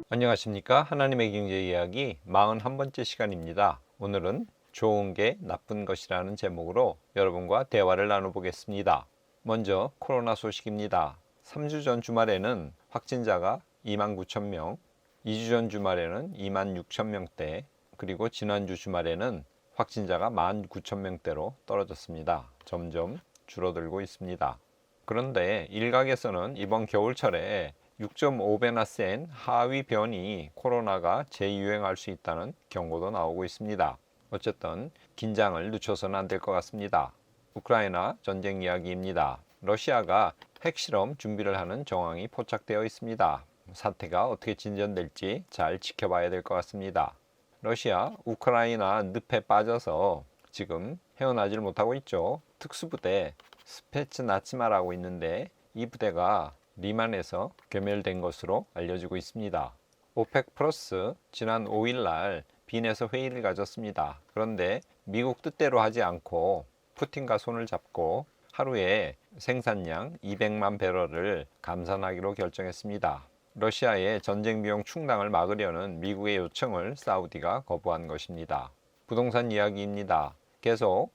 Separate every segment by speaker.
Speaker 1: 안녕하십니까. 하나님의 경제 이야기 41번째 시간입니다. 오늘은 좋은 게 나쁜 것이라는 제목으로 여러분과 대화를 나눠보겠습니다. 먼저 코로나 소식입니다. 3주 전 주말에는 확진자가 29,000명, 2주 전 주말에는 26,000명대, 그리고 지난주 주말에는 확진자가 19,000명대로 떨어졌습니다. 점점 줄어들고 있습니다. 그런데 일각에서는 이번 겨울철에 6.5배나 센 하위 변이 코로나가 재유행할 수 있다는 경고도 나오고 있습니다. 어쨌든 긴장을 늦춰서는 안 될 것 같습니다. 우크라이나 전쟁 이야기입니다. 러시아가 핵실험 준비를 하는 정황이 포착되어 있습니다. 사태가 어떻게 진전될지 잘 지켜봐야 될 것 같습니다. 러시아, 우크라이나 늪에 빠져서 지금 헤어나질 못하고 있죠. 특수부대 스페츠나츠마라고 있는데 이 부대가 리만에서 괴멸된 것으로 알려지고 있습니다. 오펙 플러스 지난 5일 날 빈에서 회의를 가졌습니다. 그런데 미국 뜻대로 하지 않고 푸틴과 손을 잡고 하루에 생산량 200만 배럴을 감산하기로 결정했습니다. 러시아의 전쟁 비용 충당을 막으려는 미국의 요청을 사우디가 거부한 것입니다. 부동산 이야기입니다. 계속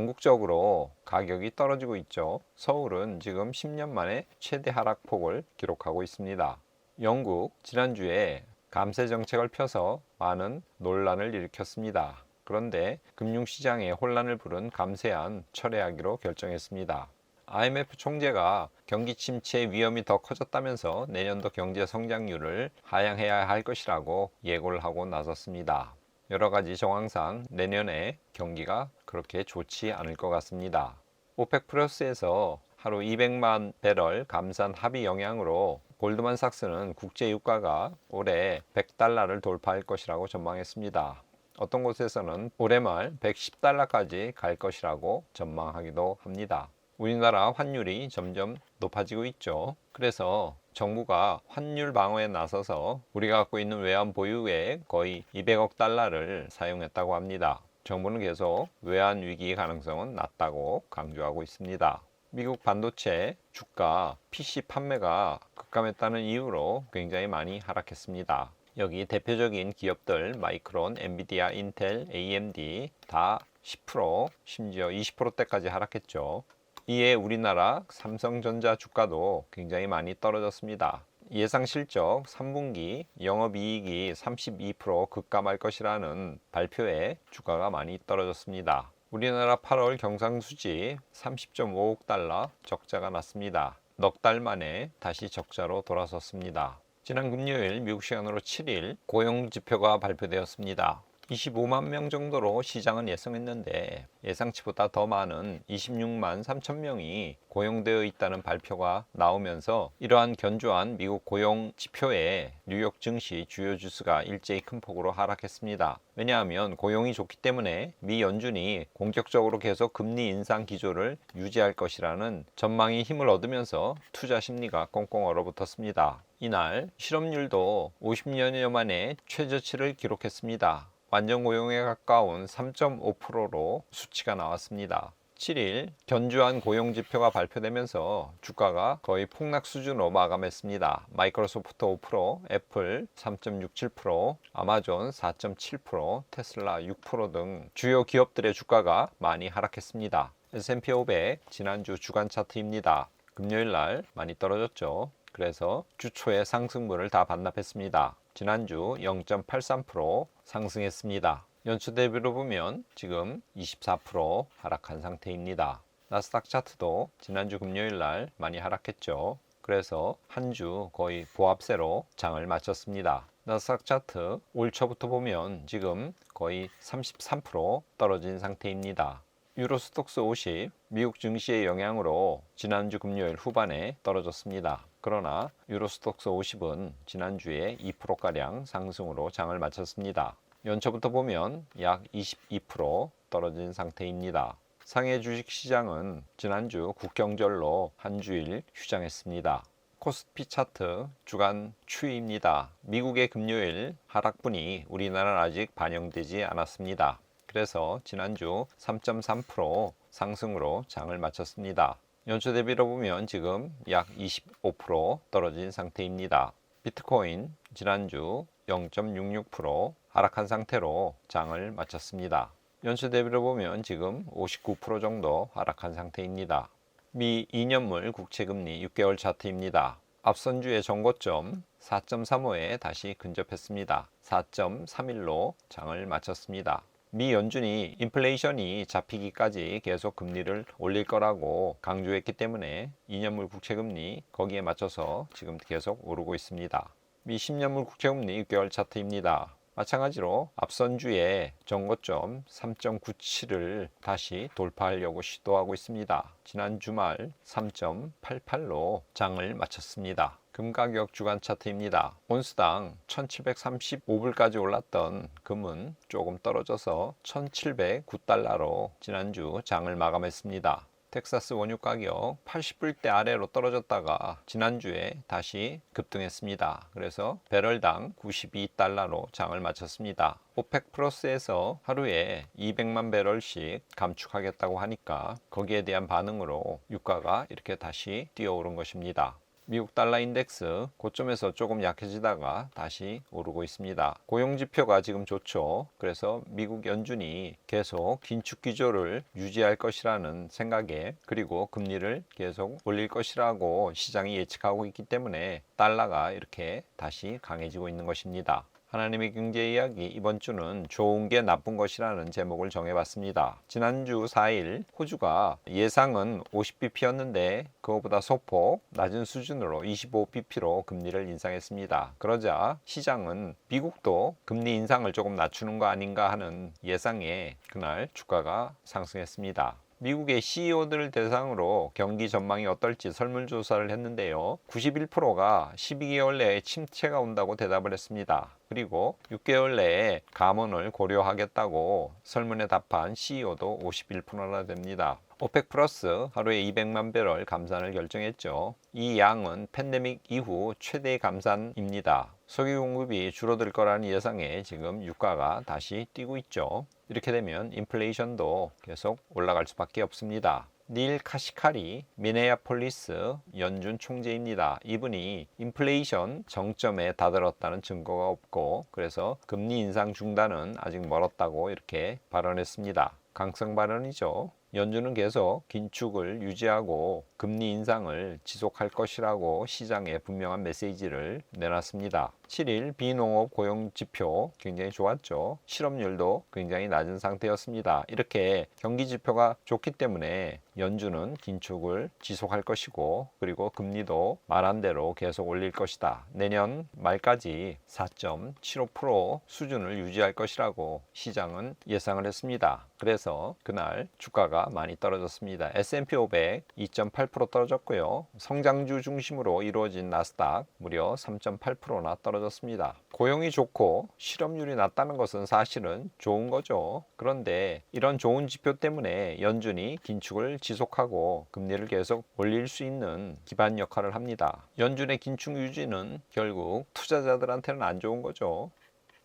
Speaker 1: 전국적으로 가격이 떨어지고 있죠. 서울은 지금 10년 만에 최대 하락폭을 기록하고 있습니다. 영국 지난주에 감세 정책을 펴서 많은 논란을 일으켰습니다. 그런데 금융시장에 혼란을 부른 감세안 철회하기로 결정했습니다. IMF 총재가 경기 침체 위험이 더 커졌다면서 내년도 경제 성장률을 하향해야 할 것이라고 예고를 하고 나섰습니다. 여러 가지 정황상 내년에 경기가 그렇게 좋지 않을 것 같습니다. 오펙 플러스에서 하루 200만 배럴 감산 합의 영향으로 골드만삭스는 국제 유가가 올해 100달러를 돌파할 것이라고 전망했습니다. 어떤 곳에서는 올해 말 110달러까지 갈 것이라고 전망하기도 합니다. 우리나라 환율이 점점 높아지고 있죠. 그래서 정부가 환율 방어에 나서서 우리가 갖고 있는 외환 보유액 거의 200억 달러를 사용했다고 합니다. 정부는 계속 외환 위기 가능성은 낮다고 강조하고 있습니다. 미국 반도체 주가 PC 판매가 급감했다는 이유로 굉장히 많이 하락했습니다. 여기 대표적인 기업들 마이크론, 엔비디아, 인텔, AMD 다 10% 심지어 20%대까지 하락했죠. 이에 우리나라 삼성전자 주가도 굉장히 많이 떨어졌습니다. 예상 실적 3분기 영업이익이 32% 급감할 것이라는 발표에 주가가 많이 떨어졌습니다. 우리나라 8월 경상수지 30.5억 달러 적자가 났습니다. 넉 달 만에 다시 적자로 돌아섰습니다. 지난 금요일 미국 시간으로 7일 고용지표가 발표되었습니다. 25만 명 정도로 시장은 예상했는데 예상치보다 더 많은 26만 3천 명이 고용되어 있다는 발표가 나오면서 이러한 견조한 미국 고용 지표에 뉴욕 증시 주요 지수가 일제히 큰 폭으로 하락했습니다. 왜냐하면 고용이 좋기 때문에 미 연준이 공격적으로 계속 금리 인상 기조를 유지할 것이라는 전망이 힘을 얻으면서 투자 심리가 꽁꽁 얼어붙었습니다. 이날 실업률도 50년여 만에 최저치를 기록했습니다. 완전 고용에 가까운 3.5%로 수치가 나왔습니다. 7일 견조한 고용 지표가 발표되면서 주가가 거의 폭락 수준으로 마감했습니다. 마이크로소프트 5%, 애플 3.67%, 아마존 4.7%, 테슬라 6% 등 주요 기업들의 주가가 많이 하락했습니다. S&P 500 지난주 주간 차트입니다. 금요일 날 많이 떨어졌죠. 그래서 주 초에 상승분을 다 반납했습니다. 지난주 0.83% 상승했습니다. 연초 대비로 보면 지금 24% 하락한 상태입니다. 나스닥 차트도 지난주 금요일 날 많이 하락했죠. 그래서 한 주 거의 보합세로 장을 마쳤습니다. 나스닥 차트 올 초부터 보면 지금 거의 33% 떨어진 상태입니다. 유로스톡스 50 미국 증시의 영향으로 지난주 금요일 후반에 떨어졌습니다. 그러나 유로스톡스 50은 지난주에 2%가량 상승으로 장을 마쳤습니다. 연초부터 보면 약 22% 떨어진 상태입니다. 상해 주식시장은 지난주 국경절로 한 주일 휴장했습니다. 코스피 차트 주간 추이입니다. 미국의 금요일 하락분이 우리나라는 아직 반영되지 않았습니다. 그래서 지난주 3.3% 상승으로 장을 마쳤습니다. 연초 대비로 보면 지금 약 25% 떨어진 상태입니다. 비트코인 지난주 0.66% 하락한 상태로 장을 마쳤습니다. 연초 대비로 보면 지금 59% 정도 하락한 상태입니다. 미 2년물 국채금리 6개월 차트입니다. 앞선 주의 전고점 4.35에 다시 근접했습니다. 4.31로 장을 마쳤습니다. 미 연준이 인플레이션이 잡히기까지 계속 금리를 올릴 거라고 강조했기 때문에 2년물 국채금리 거기에 맞춰서 지금 계속 오르고 있습니다. 미 10년물 국채금리 6개월 차트입니다. 마찬가지로 앞선 주에 전고점 3.97을 다시 돌파하려고 시도하고 있습니다. 지난 주말 3.88로 장을 마쳤습니다. 금 가격 주간 차트입니다. 온스당 1735불까지 올랐던 금은 조금 떨어져서 1709달러로 지난주 장을 마감했습니다. 텍사스 원유 가격 80불대 아래로 떨어졌다가 지난주에 다시 급등했습니다. 그래서 배럴당 92달러로 장을 마쳤습니다. 오펙 플러스에서 하루에 200만 배럴씩 감축하겠다고 하니까 거기에 대한 반응으로 유가가 이렇게 다시 뛰어오른 것입니다. 미국 달러 인덱스 고점에서 조금 약해지다가 다시 오르고 있습니다. 고용지표가 지금 좋죠. 그래서 미국 연준이 계속 긴축 기조를 유지할 것이라는 생각에 그리고 금리를 계속 올릴 것이라고 시장이 예측하고 있기 때문에 달러가 이렇게 다시 강해지고 있는 것입니다. 하나님의 경제 이야기 이번 주는 좋은 게 나쁜 것이라는 제목을 정해봤습니다. 지난주 4일 호주가 예상은 50bp였는데 그거보다 소폭 낮은 수준으로 25bp로 금리를 인상했습니다. 그러자 시장은 미국도 금리 인상을 조금 낮추는 거 아닌가 하는 예상에 그날 주가가 상승했습니다. 미국의 CEO들을 대상으로 경기 전망이 어떨지 설문조사를 했는데요. 91%가 12개월 내에 침체가 온다고 대답을 했습니다. 그리고 6개월 내에 감원을 고려하겠다고 설문에 답한 CEO도 51%나 됩니다. 오펙 플러스 하루에 200만 배럴 감산을 결정했죠. 이 양은 팬데믹 이후 최대 감산입니다. 석유 공급이 줄어들 거라는 예상에 지금 유가가 다시 뛰고 있죠. 이렇게 되면 인플레이션도 계속 올라갈 수밖에 없습니다. 닐 카시카리 미네아폴리스 연준 총재입니다. 이분이 인플레이션 정점에 다다랐다는 증거가 없고 그래서 금리 인상 중단은 아직 멀었다고 이렇게 발언했습니다. 강성 발언이죠. 연준은 계속 긴축을 유지하고 금리 인상을 지속할 것이라고 시장에 분명한 메시지를 내놨습니다. 7일 비농업 고용지표 굉장히 좋았죠. 실업률도 굉장히 낮은 상태였습니다. 이렇게 경기지표가 좋기 때문에 연준은 긴축을 지속할 것이고 그리고 금리도 말한 대로 계속 올릴 것이다. 내년 말까지 4.75% 수준을 유지할 것이라고 시장은 예상을 했습니다. 그래서 그날 주가가 많이 떨어졌습니다. S&P 500 2.8% 떨어졌고요. 성장주 중심으로 이루어진 나스닥 무려 3.8%나 떨어졌습니다. 고용이 좋고 실업률이 낮다는 것은 사실은 좋은 거죠. 그런데 이런 좋은 지표 때문에 연준이 긴축을 지속하고 금리를 계속 올릴 수 있는 기반 역할을 합니다. 연준의 긴축 유지는 결국 투자자들한테는 안 좋은 거죠.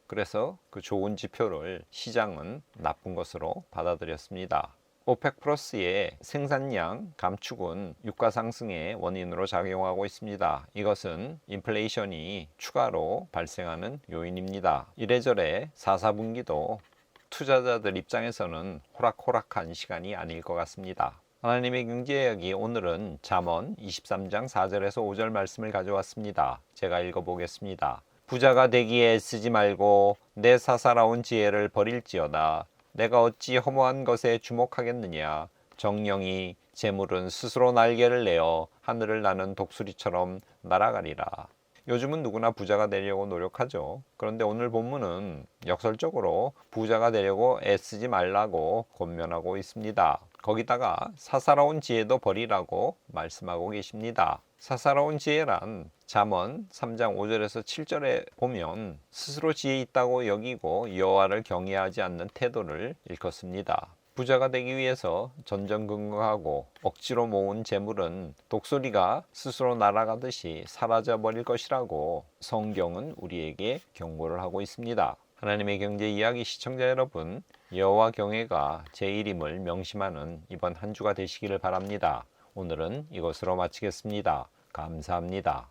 Speaker 1: 그래서 그 좋은 지표를 시장은 나쁜 것으로 받아들였습니다. 오펙 플러스의 생산량 감축은 유가 상승의 원인으로 작용하고 있습니다. 이것은 인플레이션이 추가로 발생하는 요인입니다. 이래저래 4, 4분기도 투자자들 입장에서는 호락호락한 시간이 아닐 것 같습니다. 하나님의 경제 이야기 오늘은 잠언 23장 4절에서 5절 말씀을 가져왔습니다. 제가 읽어보겠습니다. 부자가 되기에 애쓰지 말고 내 사사로운 지혜를 버릴지어다. 내가 어찌 허무한 것에 주목하겠느냐. 정령이 재물은 스스로 날개를 내어 하늘을 나는 독수리처럼 날아가리라. 요즘은 누구나 부자가 되려고 노력하죠. 그런데 오늘 본문은 역설적으로 부자가 되려고 애쓰지 말라고 권면하고 있습니다. 거기다가 사사로운 지혜도 버리라고 말씀하고 계십니다. 사사로운 지혜란 잠언 3장 5절에서 7절에 보면 스스로 지혜 있다고 여기고 여호와를 경외하지 않는 태도를 일컫습니다. 부자가 되기 위해서 전전긍긍하고 억지로 모은 재물은 독수리가 스스로 날아가듯이 사라져 버릴 것이라고 성경은 우리에게 경고를 하고 있습니다. 하나님의 경제 이야기 시청자 여러분, 여호와 경외가 제1임을 명심하는 이번 한 주가 되시기를 바랍니다. 오늘은 이것으로 마치겠습니다. 감사합니다.